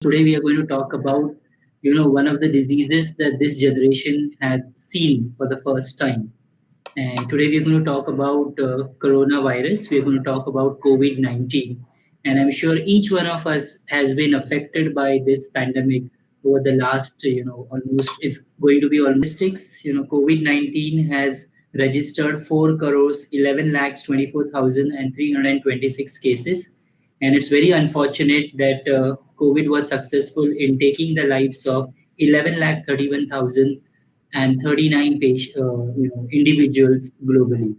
Today we are going to talk about, one of the diseases that this generation has seen for the first time. And today we're going to talk about coronavirus. We're going to talk about COVID-19. And I'm sure each one of us has been affected by this pandemic over the last, almost, it's going to be almost six. COVID-19 has registered 4 crores, 11 lakhs, 24,000 and 326 cases. And it's very unfortunate that COVID was successful in taking the lives of 11 lakh 31,000 and 39 individuals globally.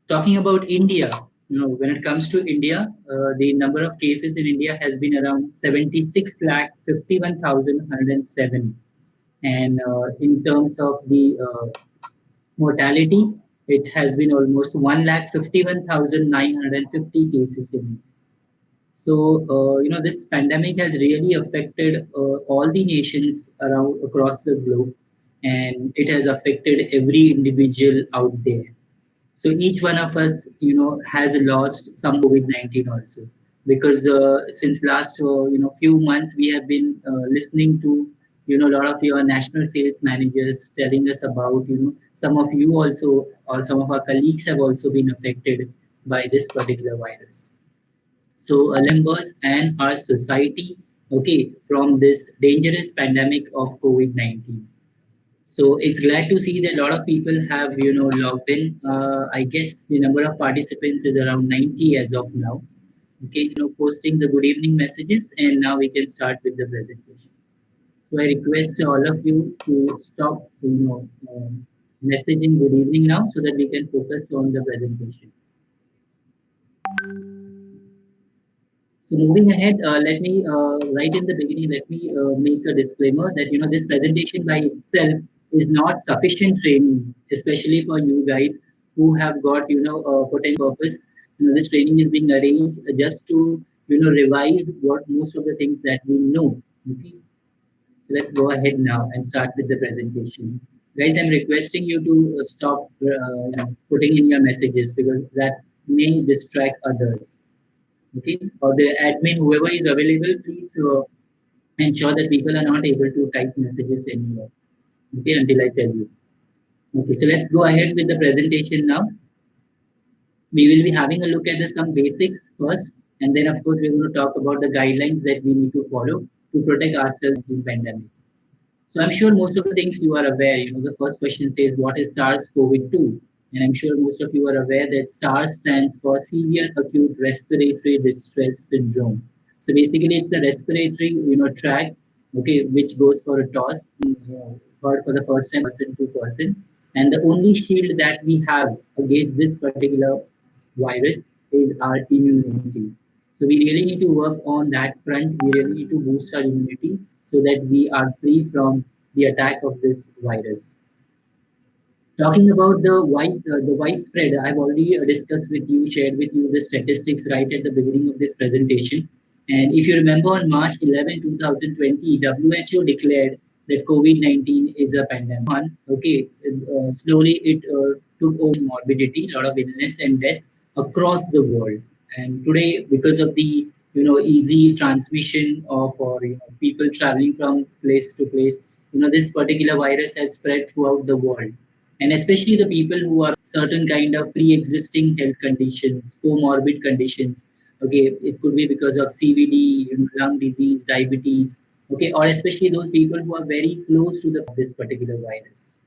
Talking about India, when it comes to India, the number of cases in India has been around 76 lakh 51,107. And in terms of the mortality, it has been almost 1 lakh 51,950 cases in India. So, this pandemic has really affected all the nations around across the globe, and it has affected every individual out there. So each one of us, has lost some COVID-19 also, because since last few months we have been listening to a lot of your national sales managers telling us about some of you also or some of our colleagues have also been affected by this particular virus. So members and our society, okay, from this dangerous pandemic of COVID-19. So it's glad to see that a lot of people have, logged in. I guess the number of participants is around 90 as of now. Okay, posting the good evening messages, and now we can start with the presentation. So I request all of you to stop, messaging good evening now so that we can focus on the presentation. So moving ahead, let me right in the beginning, let me make a disclaimer that this presentation by itself is not sufficient training, especially for you guys who have got potential purpose. This training is being arranged just to revise what most of the things that we know. Okay, so let's go ahead now and start with the presentation. Guys, I'm requesting you to stop putting in your messages because that may distract others. Okay, or the admin, whoever is available, please ensure that people are not able to type messages anymore. Okay, until I tell you. Okay, so let's go ahead with the presentation now. We will be having a look at the some basics first, and then of course we're going to talk about the guidelines that we need to follow to protect ourselves in pandemic. So I'm sure most of the things you are aware. The first question says, what is SARS-CoV-2? And I'm sure most of you are aware that SARS stands for Severe Acute Respiratory Distress Syndrome. So basically, it's the respiratory, tract, okay, which goes for a toss, heard for the first time, person to person. And the only shield that we have against this particular virus is our immunity. So we really need to work on that front. We really need to boost our immunity so that we are free from the attack of this virus. Talking about the widespread, I've already discussed with you, shared with you the statistics right at the beginning of this presentation. And if you remember, on March 11, 2020, WHO declared that COVID-19 is a pandemic. Okay, slowly it took over morbidity, a lot of illness and death across the world. And today, because of the easy transmission of or people traveling from place to place, this particular virus has spread throughout the world, and especially the people who are certain kind of pre-existing health conditions, comorbid conditions. Okay, it could be because of CVD, lung disease, diabetes. Okay, or especially those people who are very close to this particular virus.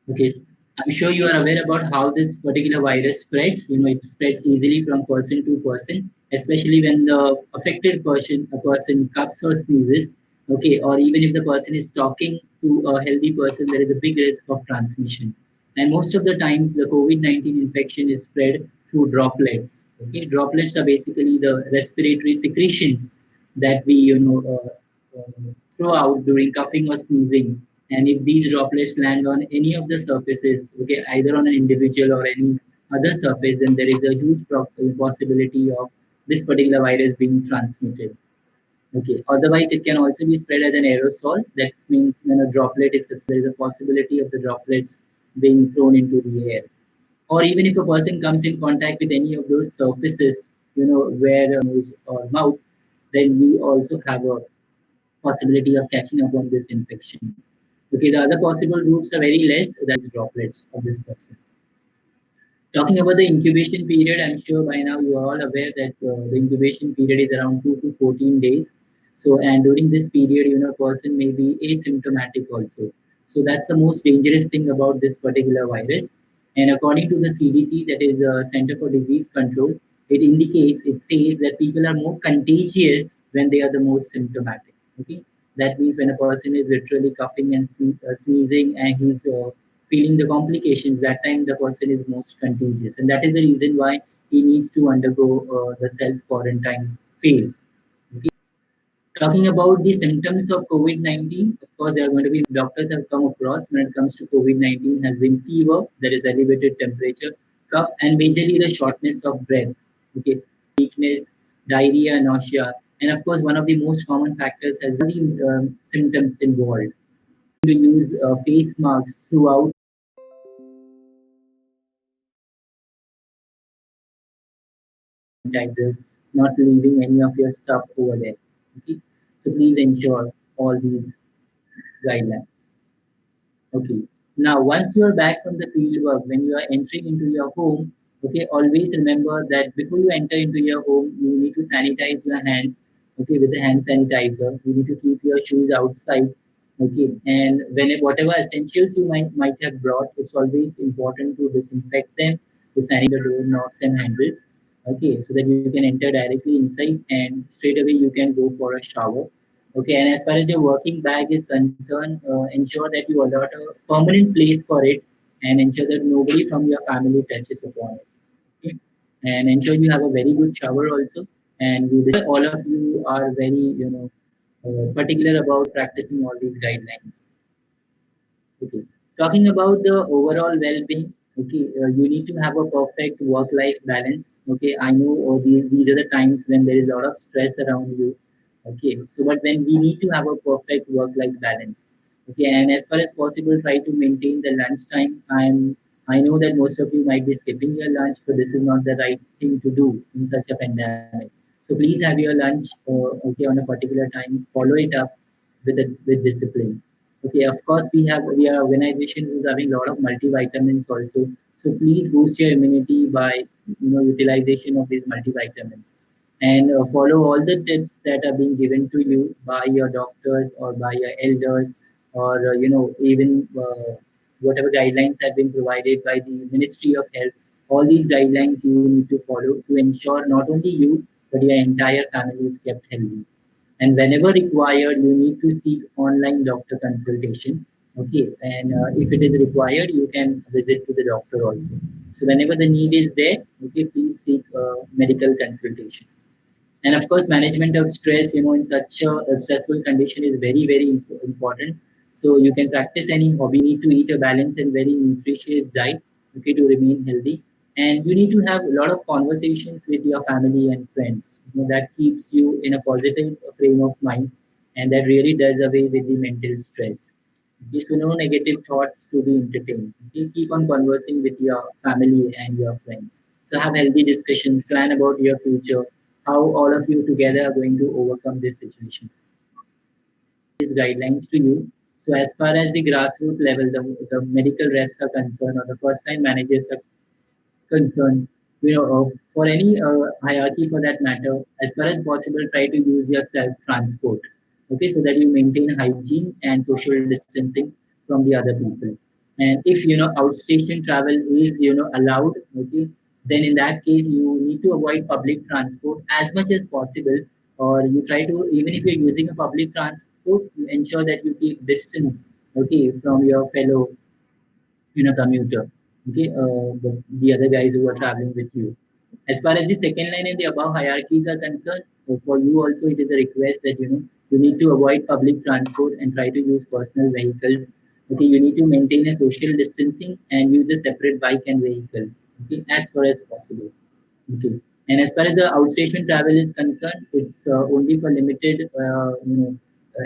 Okay, I'm sure you are aware about how this particular virus spreads. It spreads easily from person to person, especially when the affected a person coughs or sneezes. Okay, or even if the person is talking to a healthy person, there is a big risk of transmission. And most of the times, the COVID-19 infection is spread through droplets. Okay, droplets are basically the respiratory secretions that we, throw out during coughing or sneezing. And if these droplets land on any of the surfaces, okay, either on an individual or any other surface, then there is a huge possibility of this particular virus being transmitted. Okay. Otherwise, it can also be spread as an aerosol. That means when a droplet is there is a possibility of the droplets being thrown into the air. Or even if a person comes in contact with any of those surfaces, where nose or mouth, then you also have a possibility of catching up on this infection. Okay, the other possible routes are very less, that is droplets of this person. Talking about the incubation period, I'm sure by now you are all aware that the incubation period is around 2 to 14 days. So, and during this period, a person may be asymptomatic also. So, that's the most dangerous thing about this particular virus. And according to the CDC, that is Center for Disease Control, it says that people are more contagious when they are the most symptomatic. Okay, that means when a person is literally coughing and sneezing and he's feeling the complications, that time the person is most contagious. And that is the reason why he needs to undergo the self quarantine phase. Okay. Talking about the symptoms of COVID 19, of course, there are going to be doctors have come across when it comes to COVID 19 has been fever, there is elevated temperature, cough, and majorly the shortness of breath. Okay, weakness, diarrhea, nausea, and of course, one of the most common factors has been the symptoms involved. To use face masks throughout sanitizers, not leaving any of your stuff over there. Okay, so please ensure all these guidelines. Okay. Now, once you are back from the field work, when you are entering into your home, okay, always remember that before you enter into your home, you need to sanitize your hands, okay, with the hand sanitizer. You need to keep your shoes outside, okay, and whatever essentials you might have brought, it's always important to disinfect them, to sanitize the door knobs and handles, okay, so that you can enter directly inside and straight away you can go for a shower. Okay, and as far as your working bag is concerned, ensure that you allot a permanent place for it and ensure that nobody from your family touches upon it. Okay? And ensure you have a very good shower also. And all of you are very, particular about practicing all these guidelines. Okay. Talking about the overall well-being, okay, you need to have a perfect work-life balance. Okay, I know these are the times when there is a lot of stress around you. Okay, so but when we need to have a perfect work-life balance. Okay, and as far as possible, try to maintain the lunch time. I know that most of you might be skipping your lunch, but this is not the right thing to do in such a pandemic. So please have your lunch okay on a particular time. Follow it up with discipline. Okay, of course we are organization who's having a lot of multivitamins also. So please boost your immunity by utilization of these multivitamins and follow all the tips that are being given to you by your doctors or by your elders or even whatever guidelines have been provided by the Ministry of Health. All these guidelines you need to follow to ensure not only you but your entire family is kept healthy. And whenever required, you need to seek online doctor consultation. Okay, and if it is required, you can visit to the doctor also. So whenever the need is there, okay, please seek medical consultation. And of course, management of stress, in such a stressful condition is very, very important. So you can practice any hobby. You need to eat a balanced and very nutritious diet, okay, to remain healthy. And you need to have a lot of conversations with your family and friends. That keeps you in a positive frame of mind, and that really does away with the mental stress. Okay, so no negative thoughts to be entertained. Okay, keep on conversing with your family and your friends. So have healthy discussions, plan about your future, how all of you together are going to overcome this situation. These guidelines to you. So as far as the grassroots level, the medical reps are concerned, or the first line managers are concerned, for any hierarchy for that matter, as far as possible, try to use your self transport. Okay, so that you maintain hygiene and social distancing from the other people. And if outstation travel is allowed, okay, then in that case you need to avoid public transport as much as possible, or you try to, even if you're using a public transport, you ensure that you keep distance, okay, from your fellow commuter. Okay, the other guys who are traveling with you. As far as the second line and the above hierarchies are concerned, for you also it is a request that you need to avoid public transport and try to use personal vehicles. Okay, you need to maintain a social distancing and use a separate bike and vehicle. Okay, as far as possible. Okay. And as far as the outstation travel is concerned, it's only for limited,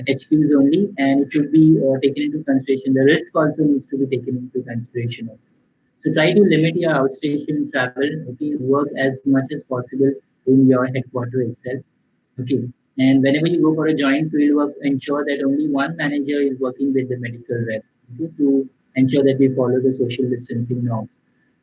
HQs only, and it should be taken into consideration. The risk also needs to be taken into consideration. Also. So try to limit your outstation travel. Okay, work as much as possible in your headquarter itself. Okay. And whenever you go for a joint field work, ensure that only one manager is working with the medical rep, okay, to ensure that we follow the social distancing norm.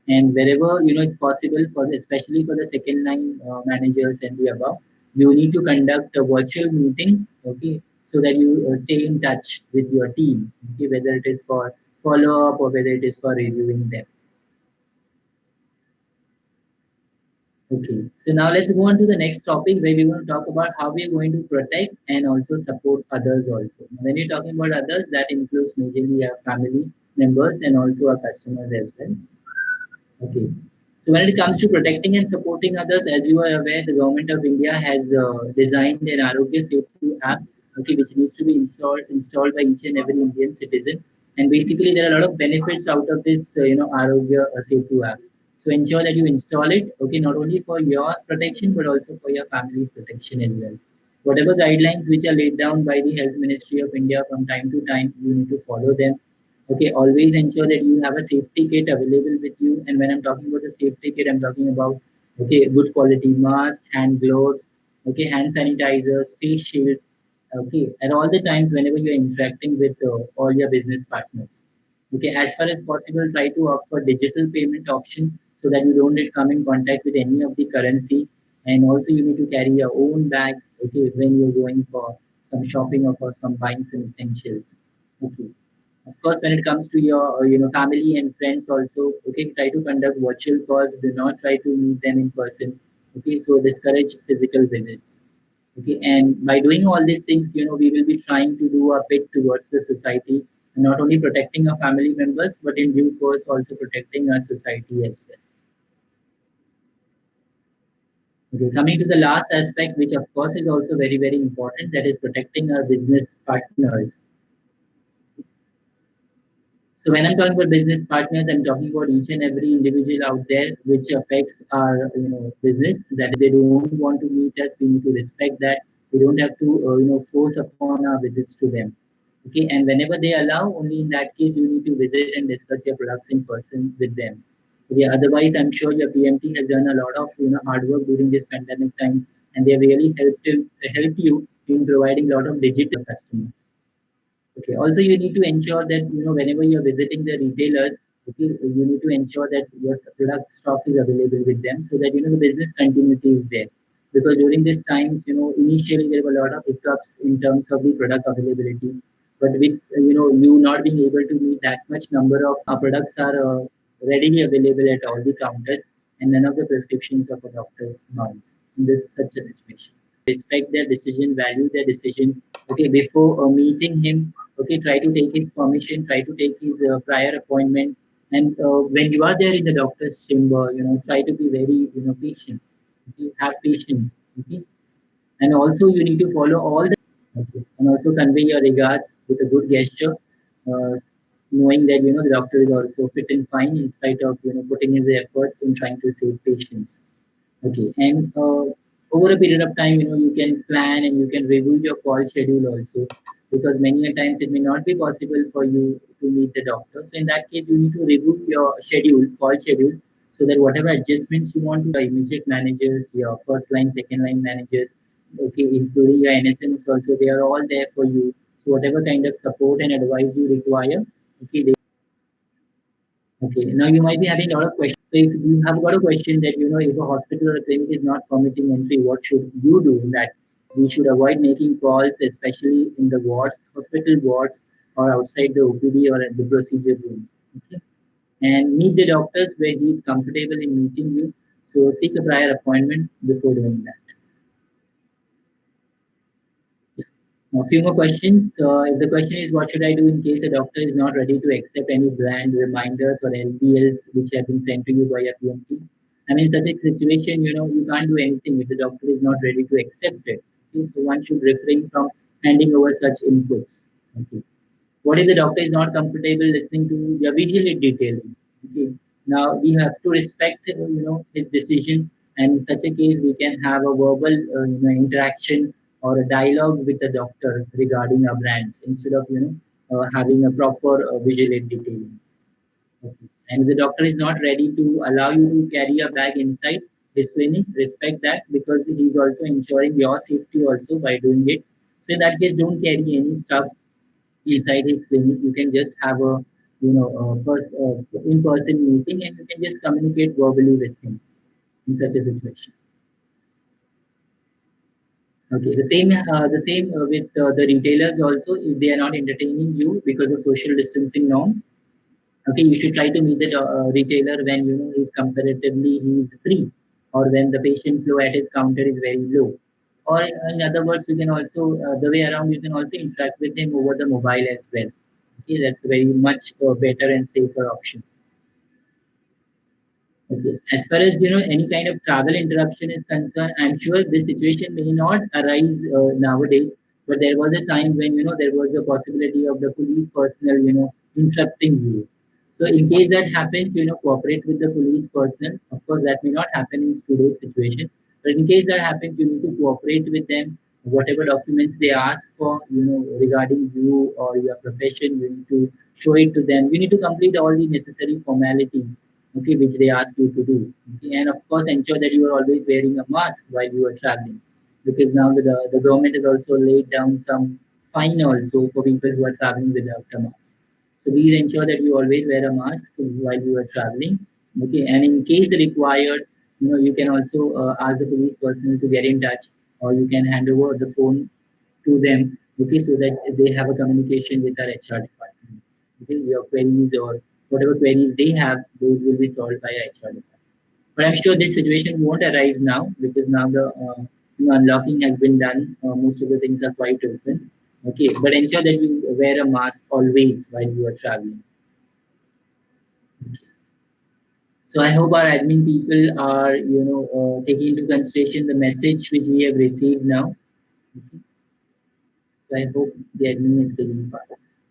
And wherever it's possible for especially for the second line managers and the above, you need to conduct virtual meetings, okay, so that you stay in touch with your team, okay, whether it is for follow up or whether it is for reviewing them. Okay, so now let's go on to the next topic where we want to talk about how we are going to protect and also support others also. When you're talking about others, that includes majorly our family members and also our customers as well. Okay. So when it comes to protecting and supporting others, as you are aware, the government of India has designed an Arogya Setu app, okay, which needs to be installed by each and every Indian citizen. And basically, there are a lot of benefits out of this, Arogya Setu app. So ensure that you install it, okay, not only for your protection but also for your family's protection as well. Whatever guidelines which are laid down by the Health Ministry of India from time to time, you need to follow them. Okay, always ensure that you have a safety kit available with you. And when I'm talking about a safety kit, I'm talking about good quality mask, hand gloves, hand sanitizers, face shields. Okay, at all the times whenever you're interacting with all your business partners. Okay, as far as possible, try to opt for digital payment option so that you don't get come in contact with any of the currency. And also you need to carry your own bags. Okay, when you're going for some shopping or for some buying some essentials. Okay. Of course, when it comes to your family and friends also, okay, try to conduct virtual calls. Do not try to meet them in person. Okay, so discourage physical visits. Okay, and by doing all these things, we will be trying to do a bit towards the society, not only protecting our family members, but in due course also protecting our society as well. Okay, coming to the last aspect, which of course is also very, very important, that is protecting our business partners. So when I'm talking about business partners, I'm talking about each and every individual out there which affects our business. That if they don't want to meet us, we need to respect that. We don't have to force upon our visits to them. Okay, and whenever they allow, only in that case you need to visit and discuss your products in person with them. Okay, otherwise, I'm sure your PMT has done a lot of hard work during this pandemic times, and they really helped you in providing a lot of digital customers. Okay. Also, you need to ensure that whenever you're visiting the retailers, okay, you need to ensure that your product stock is available with them so that the business continuity is there. Because during these times, initially there were a lot of hiccups in terms of the product availability. But with you not being able to meet that much number of products are readily available at all the counters, and none of the prescriptions of a doctor's norms in this such a situation. Respect their decision, value their decision. Okay, before meeting him, okay, try to take his permission, try to take his prior appointment, and when you are there in the doctor's chamber, try to be very patient. Okay? Have patience. Okay, and also you need to follow all the okay. And also convey your regards with a good gesture, uh, knowing that the doctor is also fit and fine in spite of putting his efforts in trying to save patients. Okay, and over a period of time, you can plan and you can review your call schedule also, because many a times it may not be possible for you to meet the doctor. So in that case, you need to review your schedule, call schedule, so that whatever adjustments you want to the immediate managers, your first line, second line managers, okay, including your NSMs also, they are all there for you. So whatever kind of support and advice you require, okay, okay, now you might be having a lot of questions. So if you have got a question that if a hospital or a clinic is not permitting entry, what should you do in that? We should avoid making calls, especially in the wards, hospital wards, or outside the OPD or at the procedure room. Okay? And meet the doctors where he is comfortable in meeting you. So seek a prior appointment before doing that. A few more questions. If the question is, what should I do in case a doctor is not ready to accept any brand reminders or LPLs which have been sent to you by a PMT? I mean, in such a situation, you can't do anything if the doctor is not ready to accept it. Okay? So one should refrain from handing over such inputs. Okay. What if the doctor is not comfortable listening to your visual detailing? Okay. Now we have to respect, his decision, and in such a case, we can have a verbal, interaction or a dialogue with the doctor regarding our brands instead of having a proper visual detailing. Okay. And if the doctor is not ready to allow you to carry a bag inside, disclaiming, respect that, because he's also ensuring your safety also by doing it. So in that case, don't carry any stuff inside his clinic. You can just have a in-person meeting, and you can just communicate verbally with him in such a situation. Okay, the same with the retailers also. If they are not entertaining you because of social distancing norms, okay, you should try to meet the retailer when he's comparatively he's free, or when the patient flow at his counter is very low. Or in other words, you can also the way around, you can also interact with him over the mobile as well. Okay, that's very much better and safer option. Okay. As far as any kind of travel interruption is concerned, I'm sure this situation may not arise nowadays, but there was a time when there was a possibility of the police personnel interrupting you. So in case that happens, cooperate with the police personnel. Of course, that may not happen in today's situation, but in case that happens, you need to cooperate with them. Whatever documents they ask for, regarding you or your profession, you need to show it to them. You need to complete all the necessary formalities, okay, which they ask you to do. Okay? And of course, ensure that you are always wearing a mask while you are traveling, because now the government has also laid down some fine also for people who are traveling without a mask. So please ensure that you always wear a mask while you are traveling. Okay, and in case required, you can also ask the police personnel to get in touch, or you can hand over the phone to them, okay, so that they have a communication with our HR department. Okay, your queries or whatever queries they have, those will be solved by HR department. But I'm sure this situation won't arise now, because now the unlocking has been done. Most of the things are quite open. Okay, but ensure that you wear a mask always while you are traveling. So I hope our admin people are, taking into consideration the message which we have received now. Okay. So I hope the admin is taking part.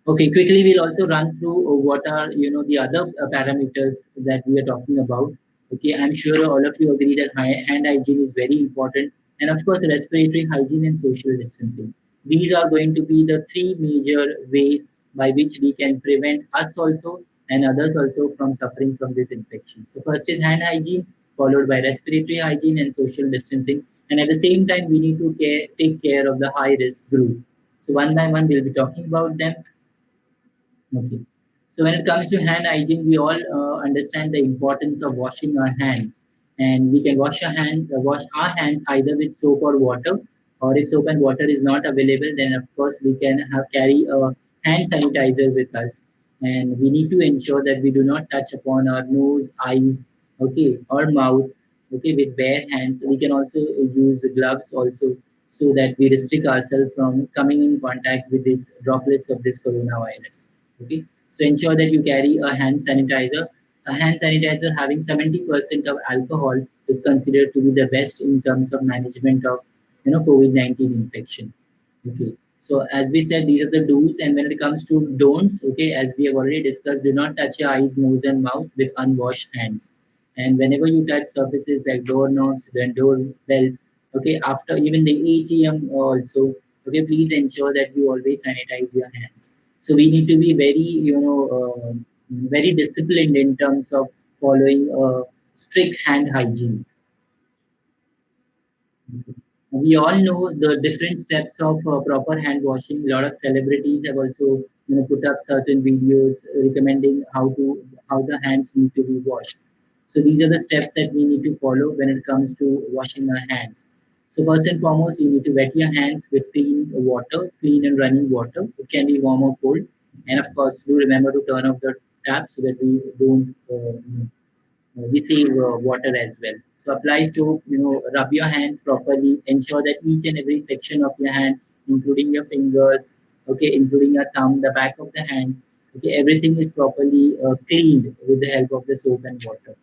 Okay, quickly we'll also run through what are the other parameters that we are talking about. Okay, I'm sure all of you agree that hand hygiene is very important, and of course respiratory hygiene and social distancing. These are going to be the three major ways by which we can prevent us also and others also from suffering from this infection. So first is hand hygiene, followed by respiratory hygiene and social distancing, and at the same time we need to take care of the high risk group. So one by one we'll be talking about them. Okay. So when it comes to hand hygiene, we all understand the importance of washing our hands, and we can wash our hands either with soap or water, or if soap and water is not available, then of course we can carry a hand sanitizer with us, and we need to ensure that we do not touch upon our nose, eyes, okay, or mouth, okay, with bare hands. We can also use gloves also, so that we restrict ourselves from coming in contact with these droplets of this coronavirus. Okay, so ensure that you carry a hand sanitizer. A hand sanitizer having 70% of alcohol is considered to be the best in terms of management of COVID-19 infection. Okay, so as we said, these are the do's, and when it comes to don'ts, okay, as we have already discussed, do not touch your eyes, nose, and mouth with unwashed hands. And whenever you touch surfaces like doorknobs, then doorbells, okay, after even the ATM also, okay, please ensure that you always sanitize your hands. So we need to be very, very disciplined in terms of following strict hand hygiene. We all know the different steps of proper hand washing. A lot of celebrities have also put up certain videos recommending how the hands need to be washed. So these are the steps that we need to follow when it comes to washing our hands. So first and foremost, you need to wet your hands with clean water, clean and running water. It can be warm or cold, and of course, do remember to turn off the tap so that we don't we save water as well. So apply soap, rub your hands properly, ensure that each and every section of your hand, including your fingers, okay, including your thumb, the back of the hands, okay, everything is properly cleaned with the help of the soap and water.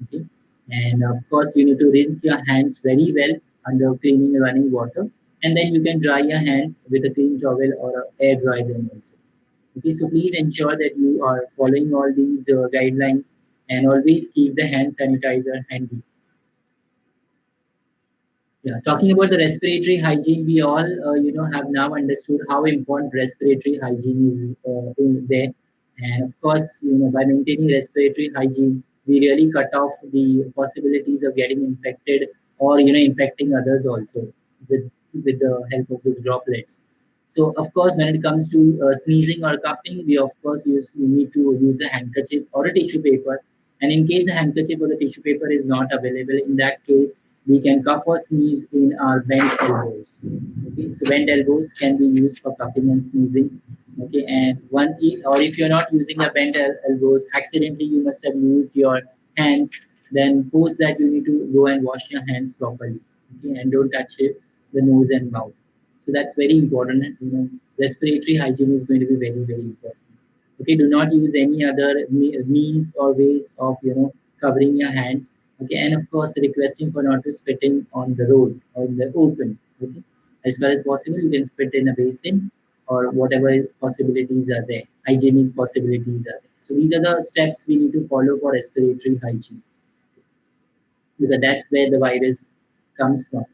Okay, and of course you need to rinse your hands very well under cleaning running water, and then you can dry your hands with a clean towel or a air dry them also. Okay, so please ensure that you are following all these guidelines, and always keep the hand sanitizer handy. Yeah, talking about the respiratory hygiene, we all have now understood how important respiratory hygiene is in there, and of course by maintaining respiratory hygiene, we really cut off the possibilities of getting infected or infecting others also with the help of the droplets. So of course, when it comes to sneezing or coughing, we of course you need to use a handkerchief or a tissue paper. And in case the handkerchief or the tissue paper is not available, in that case, we can cough or sneeze in our bent elbows. Okay, so bent elbows can be used for coughing and sneezing. Okay, and or if you're not using a bent elbows, accidentally you must have used your hands. Then post that you need to go and wash your hands properly. Okay, and don't touch it, the nose and mouth. So that's very important. Respiratory hygiene is going to be very, very important. Okay, do not use any other means or ways of covering your hands. Okay, and of course requesting for not to spitting on the road or in the open. Okay, as far as possible, you can spit in a basin or whatever possibilities are there, hygienic possibilities are there. So these are the steps we need to follow for respiratory hygiene, because that's where the virus comes from.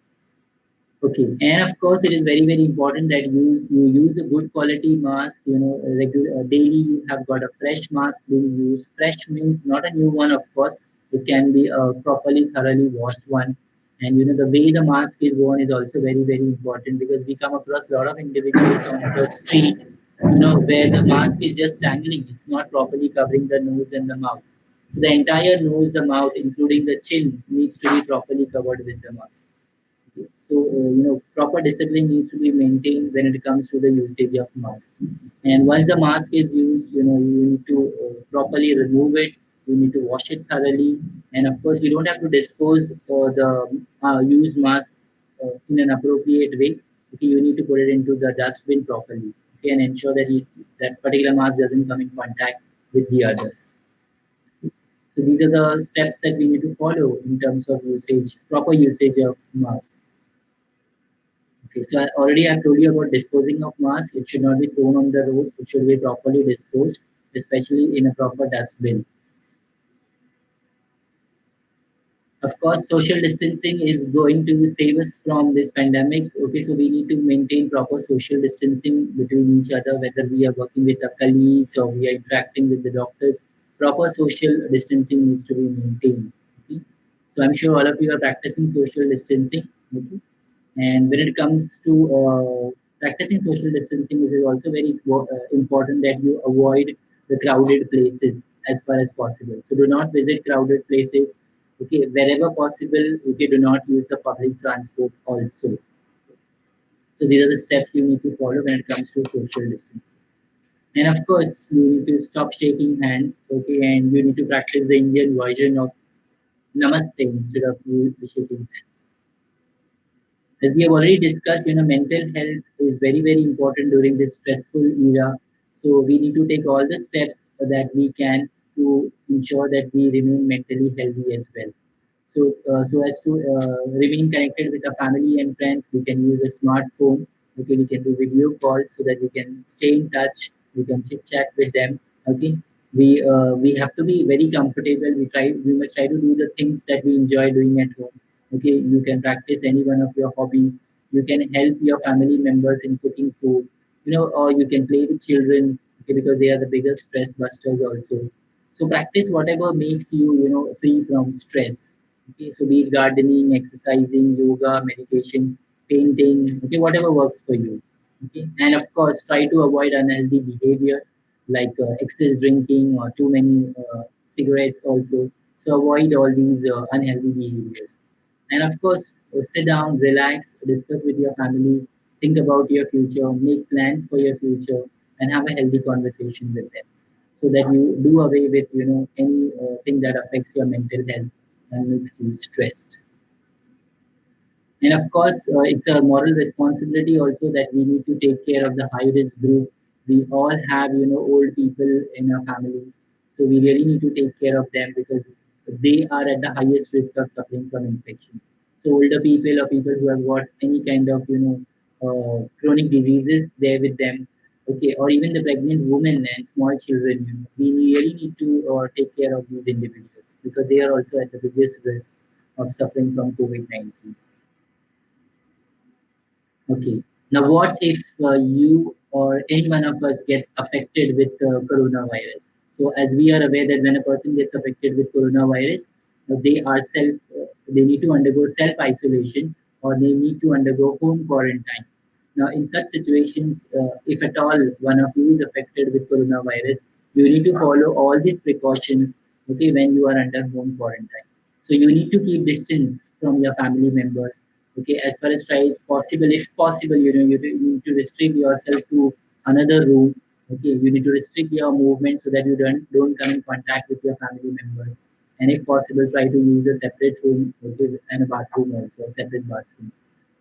Okay, and of course, it is very, very important that you use a good quality mask. Regular daily you have got a fresh mask being used. Fresh means not a new one, of course. It can be a properly, thoroughly washed one. And the way the mask is worn is also very, very important, because we come across a lot of individuals on the street, where the mask is just dangling. It's not properly covering the nose and the mouth. So the entire nose, the mouth, including the chin, needs to be properly covered with the mask. So, proper discipline needs to be maintained when it comes to the usage of mask. And once the mask is used, you need to properly remove it. You need to wash it thoroughly. And of course, you don't have to dispose the used mask in an appropriate way. Okay, you need to put it into the dustbin properly. Okay, and ensure that that particular mask doesn't come in contact with the others. So these are the steps that we need to follow in terms of usage, proper usage of mask. Okay, so I already have told you about disposing of mass. It should not be thrown on the roads. It should be properly disposed, especially in a proper dustbin. Of course, social distancing is going to save us from this pandemic. Okay, so we need to maintain proper social distancing between each other, whether we are working with our colleagues or we are interacting with the doctors. Proper social distancing needs to be maintained. Okay? So I'm sure all of you are practicing social distancing. Okay? And when it comes to practicing social distancing, it is also very important that you avoid the crowded places as far as possible. So do not visit crowded places. Okay, wherever possible, okay, do not use the public transport also. So these are the steps you need to follow when it comes to social distancing. And of course, you need to stop shaking hands. Okay, and you need to practice the Indian version of Namaste instead of you shaking hands. As we have already discussed, mental health is very, very important during this stressful era. So we need to take all the steps that we can to ensure that we remain mentally healthy as well. So as to remain connected with our family and friends, we can use a smartphone. Okay, we can do video calls so that we can stay in touch. We can chit chat with them. Okay, we have to be very comfortable. We must try to do the things that we enjoy doing at home. Okay, you can practice any one of your hobbies. You can help your family members in cooking food. Or you can play with children. Okay, because they are the biggest stress busters also. So practice whatever makes you free from stress. Okay, so be it gardening, exercising, yoga, meditation, painting, okay, whatever works for you. Okay, and of course, try to avoid unhealthy behavior like excess drinking or too many cigarettes also. So avoid all these unhealthy behaviors. And of course, sit down, relax, discuss with your family, think about your future, make plans for your future, and have a healthy conversation with them, so that you do away with any thing that affects your mental health and makes you stressed. And of course, it's a moral responsibility also that we need to take care of the high risk group. We all have, old people in our families. So we really need to take care of them, because they are at the highest risk of suffering from infection. So older people or people who have got any kind of, chronic diseases there with them, okay, or even the pregnant women and small children, we really need to take care of these individuals, because they are also at the biggest risk of suffering from COVID-19. Okay. Now, what if you or any one of us gets affected with coronavirus? So as we are aware that when a person gets affected with coronavirus, they are they need to undergo self isolation or they need to undergo home quarantine. Now, in such situations, if at all one of you is affected with coronavirus, you need to follow all these precautions. Okay, when you are under home quarantine, so you need to keep distance from your family members. Okay, as far as try it's possible, if possible, you need to restrict yourself to another room. Okay, you need to restrict your movement so that you don't come in contact with your family members. And if possible, try to use a separate room, okay, and a bathroom also, a separate bathroom.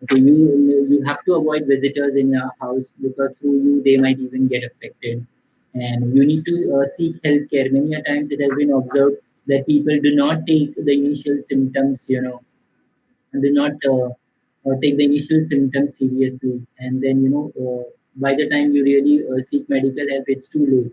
Okay, you have to avoid visitors in your house because through you they might even get affected, and you need to seek health care. Many a times it has been observed that people do not take the initial symptoms, and do not take the initial symptoms seriously, and then by the time you really seek medical help, it's too late.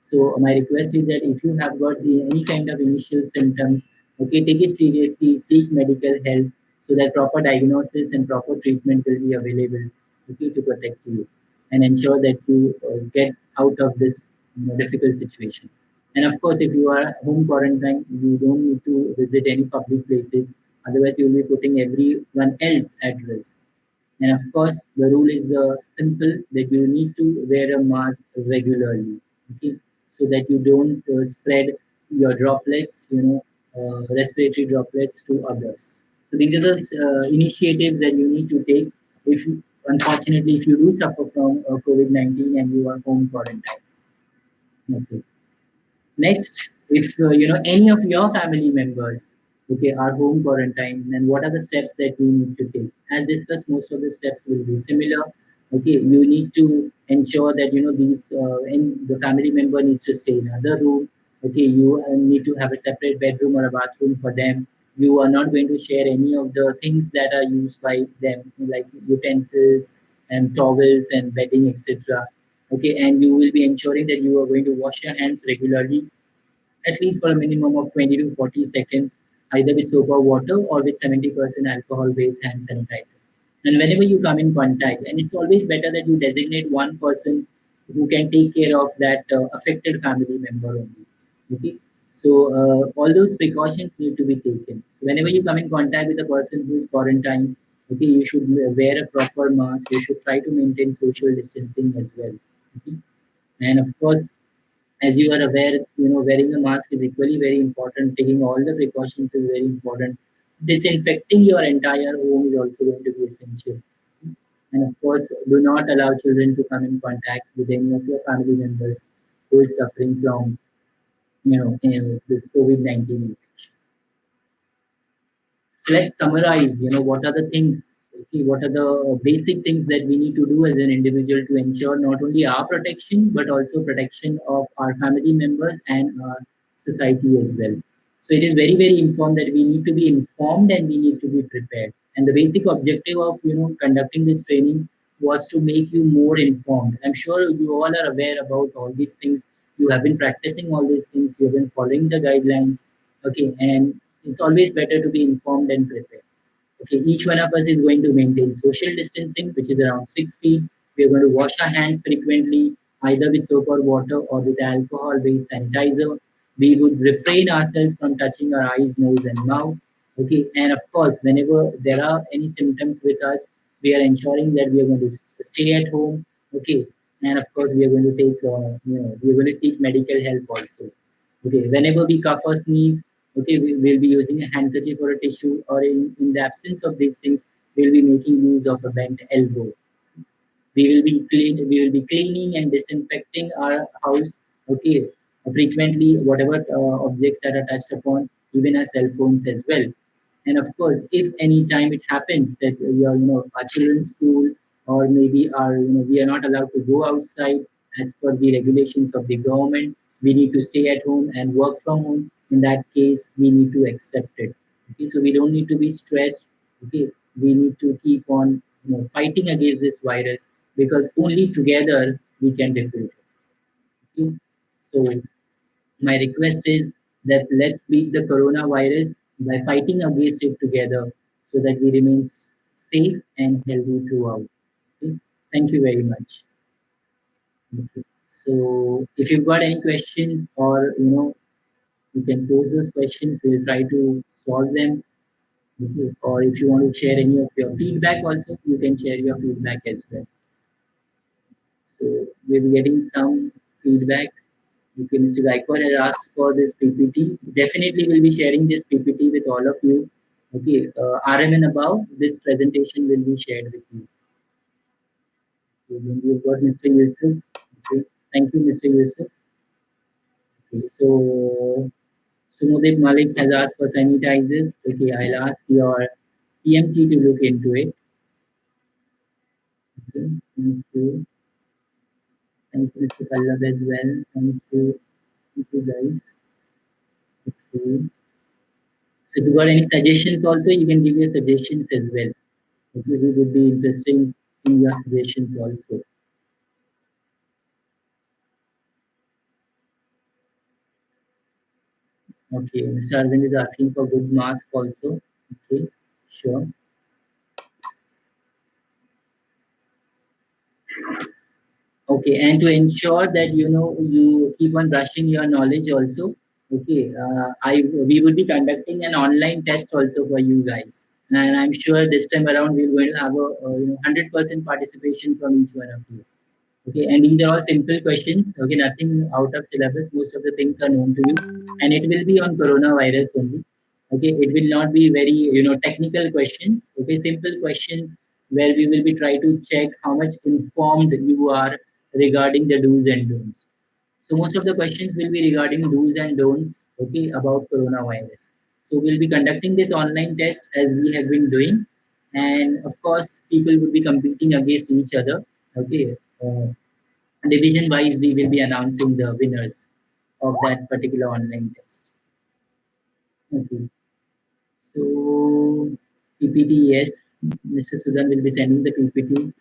So my request is that if you have got any kind of initial symptoms, okay, take it seriously, seek medical help so that proper diagnosis and proper treatment will be available, okay, to protect you and ensure that you get out of this difficult situation. And of course, if you are home quarantine, you don't need to visit any public places. Otherwise, you'll be putting everyone else at risk. And of course, the rule is the simple that you need to wear a mask regularly, okay, so that you don't spread your droplets, respiratory droplets to others. So these are the initiatives that you need to take if, unfortunately, if you do suffer from COVID-19 and you are home quarantine. Okay. Next, if any of your family members, okay, are home quarantine, then what are the steps that you need to take? As discussed, most of the steps will be similar. Okay, you need to ensure that these and the family member needs to stay in another room. Okay, you need to have a separate bedroom or a bathroom for them. You are not going to share any of the things that are used by them, like utensils and towels and bedding, etc. Okay, and you will be ensuring that you are going to wash your hands regularly, at least for a minimum of 20 to 40 seconds, either with soap or water or with 70% alcohol based hand sanitizer. And whenever you come in contact, and it's always better that you designate one person who can take care of that affected family member only. Okay. So all those precautions need to be taken. So whenever you come in contact with a person who is quarantined, okay, you should wear a proper mask. You should try to maintain social distancing as well. Okay? And of course, as you are aware, wearing a mask is equally very important. Taking all the precautions is very important. Disinfecting your entire home is also going to be essential. And of course, do not allow children to come in contact with any of your family members who is suffering from, this COVID-19. So let's summarize, what are the things, okay, what are the basic things that we need to do as an individual to ensure not only our protection, but also protection of our family members and our society as well. So it is very, very informed that we need to be informed and we need to be prepared. And the basic objective of, conducting this training was to make you more informed. I'm sure you all are aware about all these things. You have been practicing all these things. You have been following the guidelines. Okay, and it's always better to be informed and prepared. Okay, each one of us is going to maintain social distancing, which is around 6 feet. We are going to wash our hands frequently, either with soap or water or with alcohol-based sanitizer. We would refrain ourselves from touching our eyes, nose, and mouth. Okay, and of course, whenever there are any symptoms with us, we are ensuring that we are going to stay at home. Okay, and of course, we are going to take, we are going to seek medical help also. Okay, whenever we cough or sneeze, okay, we will be using a handkerchief or a tissue, or in the absence of these things, we'll be making use of a bent elbow. We will be cleaning and disinfecting our house, okay, frequently, whatever objects that are touched upon, even our cell phones as well. And of course, if any time it happens that we are, our children's school, or maybe we are not allowed to go outside as per the regulations of the government, we need to stay at home and work from home. In that case, we need to accept it. Okay, so we don't need to be stressed. Okay, we need to keep on, fighting against this virus because only together we can defeat it. Okay? So my request is that let's beat the coronavirus by fighting against it together so that we remain safe and healthy throughout. Okay? Thank you very much. So if you've got any questions, or you can pose those questions. We'll try to solve them. Okay. Or if you want to share any of your feedback, also you can share your feedback as well. So we'll be getting some feedback. Okay, Mr. Gaikwad has asked for this PPT. Definitely, we'll be sharing this PPT with all of you. Okay, RM and above, this presentation will be shared with you. So then we've got Mr. Yusuf. Okay, thank you, Mr. Yusuf. Okay, so Sumodip Malik has asked for sanitizers. Okay, I'll ask your PMT to look into it. Okay, thank you. Thank you, Mr. Pallab as well. Thank you guys. Okay. So if you got any suggestions also, you can give your suggestions as well. Okay, we would be interested in your suggestions also. Okay, Mr. Arvind is asking for good mask also. Okay, sure. Okay, and to ensure that you keep on brushing your knowledge also. Okay, I we would be conducting an online test also for you guys, and I'm sure this time around we're going to have a 100% participation from each one of you. Okay, and these are all simple questions. Okay, nothing out of syllabus. Most of the things are known to you, and it will be on coronavirus only. Okay, it will not be very technical questions. Okay, simple questions where we will be trying to check how much informed you are regarding the do's and don'ts. So most of the questions will be regarding do's and don'ts. Okay, about coronavirus. So we'll be conducting this online test as we have been doing, and of course, people will be competing against each other. Okay. Division wise, we will be announcing the winners of that particular online test. Okay. So PPT, yes, Mr. Sudan will be sending the PPT.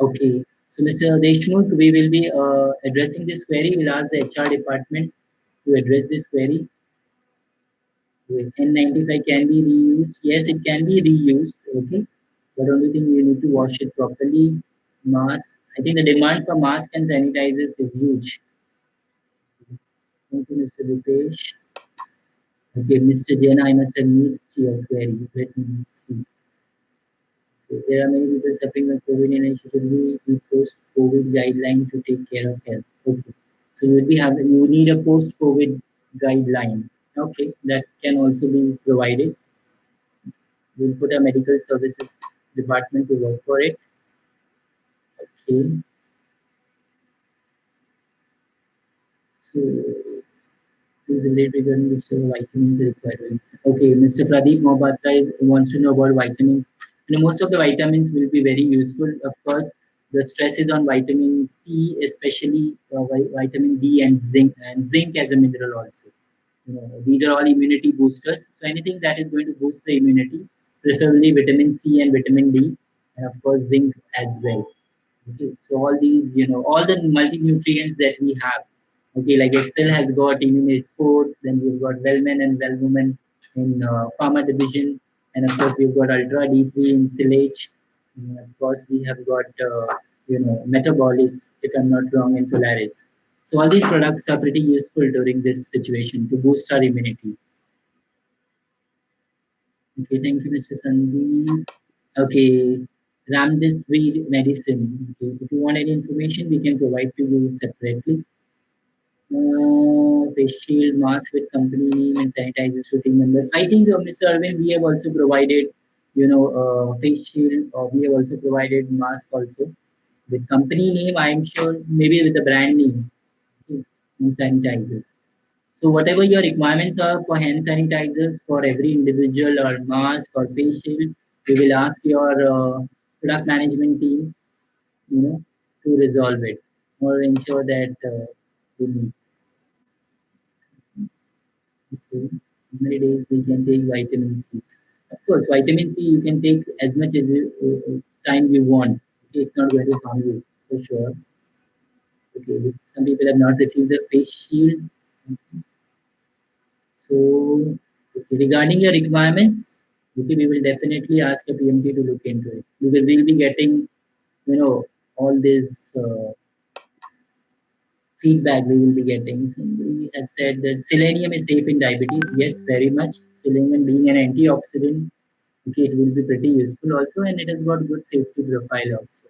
Okay. So Mr. Deshmukh, we will be addressing this query. We'll ask the HR department to address this query. N95 can be reused. Yes, it can be reused. Okay. But only thing you need to wash it properly. Mask. I think the demand for mask and sanitizers is huge. Thank you, Mr. Rupesh. Okay, Mr. Jain, I must have missed your query. Let me see. Okay, there are many people suffering from COVID and should be post-COVID guideline to take care of health. Okay, so you need a post-COVID guideline. Okay, that can also be provided. We'll put a medical services department to work for it. Okay, so please relate regarding which vitamins requirements. Okay, Mr. Pradeep Mohapatra wants to know about vitamins. Most of the vitamins will be very useful. Of course, the stress is on vitamin C, especially vitamin D and zinc as a mineral also. These are all immunity boosters. So anything that is going to boost the immunity, preferably vitamin C and vitamin D, and of course zinc as well. Okay, so all these, all the multi-nutrients that we have. Okay, like Excel has got Immunesport, then we've got Wellman and Wellwoman in Pharma division, and of course we've got Ultra D3 in Silage. And of course, we have got Metabolis, if I'm not wrong, in Polaris. So all these products are pretty useful during this situation to boost our immunity. Okay, thank you, Mr. Sandeep. Okay, Remdesivir medicine. Okay, if you want any information, we can provide to you separately. Face shield, mask with company name and sanitizers to team members. I think, Mr. Arvind, we have also provided, face shield, or we have also provided mask also with company name. I am sure maybe with the brand name, okay, and sanitizers. So whatever your requirements are for hand sanitizers for every individual or mask or face shield, we will ask your product management team, to resolve it or ensure that we meet. Okay. How many days we can take vitamin C? Of course, vitamin C you can take as much as time you want. Okay, it's not going to harm you for sure. Okay, some people have not received the face shield. So, okay, regarding your requirements, Okay, we will definitely ask a PMT to look into it because we'll be getting, all this feedback we will be getting. So we have said that selenium is safe in diabetes. Yes, very much. Selenium being an antioxidant, okay, it will be pretty useful also, and it has got good safety profile also.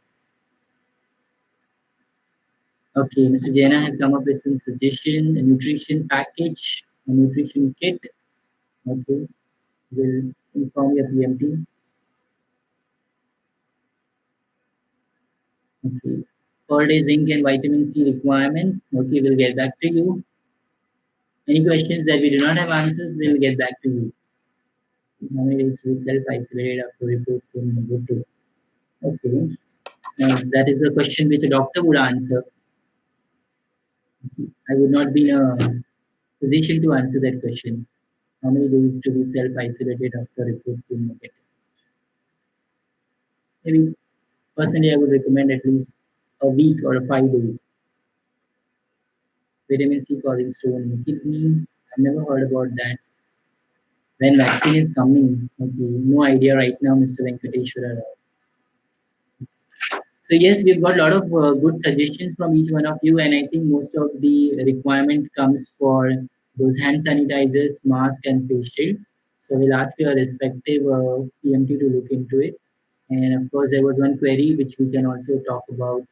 Okay, Mr. Jaina has come up with some suggestion, a nutrition package, a nutrition kit. Okay, will inform your PMT. Okay, per day zinc and vitamin C requirement. Okay, we'll get back to you. Any questions that we do not have answers, we'll get back to you. How many days we self-isolated after report from negative? Okay, that is a question which a doctor would answer. I would not be in a position to answer that question. How many days to be self-isolated after report being negative? Maybe personally, I would recommend at least a week or 5 days. Vitamin C causing stone in the kidney. I've never heard about that. When vaccine is coming, okay, no idea right now, Mr. Venkateshwara Rao. So yes, we've got a lot of good suggestions from each one of you, and I think most of the requirement comes for those hand sanitizers, mask, and face shields. So we'll ask your respective PMT to look into it. And of course, there was one query which we can also talk about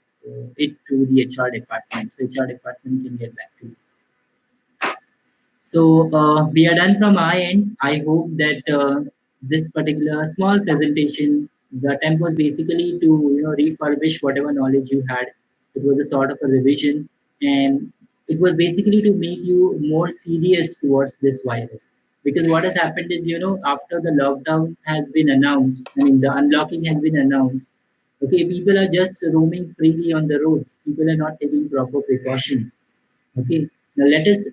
it to the HR department. So HR department can get back to you. So we are done from our end. I hope that this particular small presentation, the attempt was basically to refurbish whatever knowledge you had. It was a sort of a revision, and it was basically to make you more serious towards this virus. Because what has happened is, after the lockdown has been announced, I mean the unlocking has been announced. Okay, people are just roaming freely on the roads. People are not taking proper precautions. Okay. Now let us.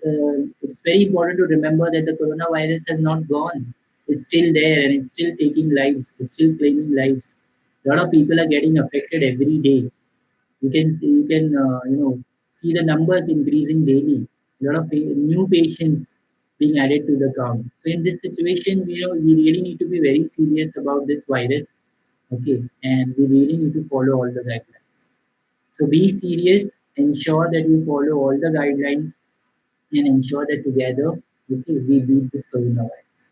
It's very important to remember that the coronavirus has not gone. It's still there and it's still taking lives. It's still claiming lives. A lot of people are getting affected every day. You can see the numbers increasing daily. A lot of new patients being added to the count. So in this situation, we really need to be very serious about this virus. Okay, and we really need to follow all the guidelines. So be serious. Ensure that you follow all the guidelines and ensure that together, okay, we beat this coronavirus.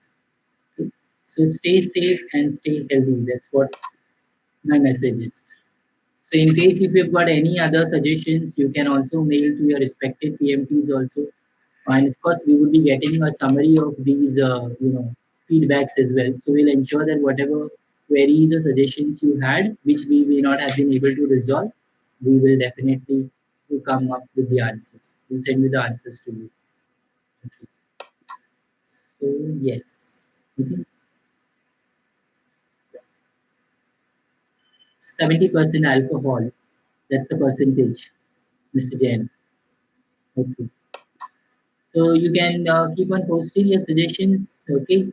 Okay? So stay safe and stay healthy. That's what my message is. So in case if you've got any other suggestions, you can also mail to your respective PMTs also. And of course, we will be getting a summary of these, feedbacks as well. So we'll ensure that whatever queries or suggestions you had, which we may not have been able to resolve, we will definitely come up with the answers. We'll send you the answers to you. Okay. So yes, okay. 70% alcohol. That's the percentage, Mr. Jain. Okay. So you can keep on posting your suggestions, okay,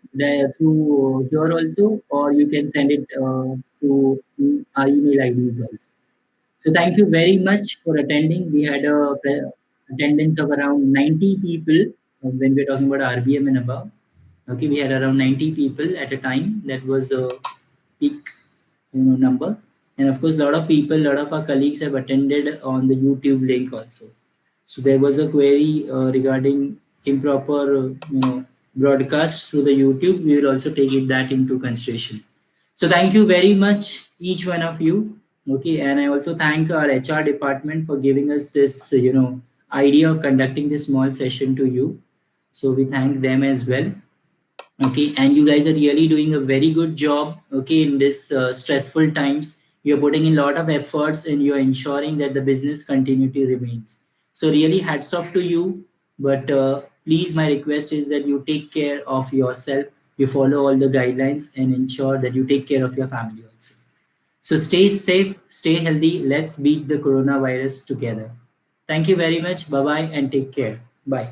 through here also, or you can send it to our email IDs also. So thank you very much for attending. We had a attendance of around 90 people when we're talking about RBM and above. Okay, we had around 90 people at a time. That was a peak number, and of course a lot of people, a lot of our colleagues have attended on the YouTube link also. So there was a query regarding improper broadcast through the YouTube. We will also take that into consideration. So thank you very much, each one of you. Okay, and I also thank our HR department for giving us this idea of conducting this small session to you. So we thank them as well. Okay, and you guys are really doing a very good job, okay, in this stressful times. You're putting in a lot of efforts and you're ensuring that the business continuity remains. So really hats off to you. But please, my request is that you take care of yourself, you follow all the guidelines, and ensure that you take care of your family also. So stay safe, stay healthy. Let's beat the coronavirus together. Thank you very much. Bye bye and take care. Bye.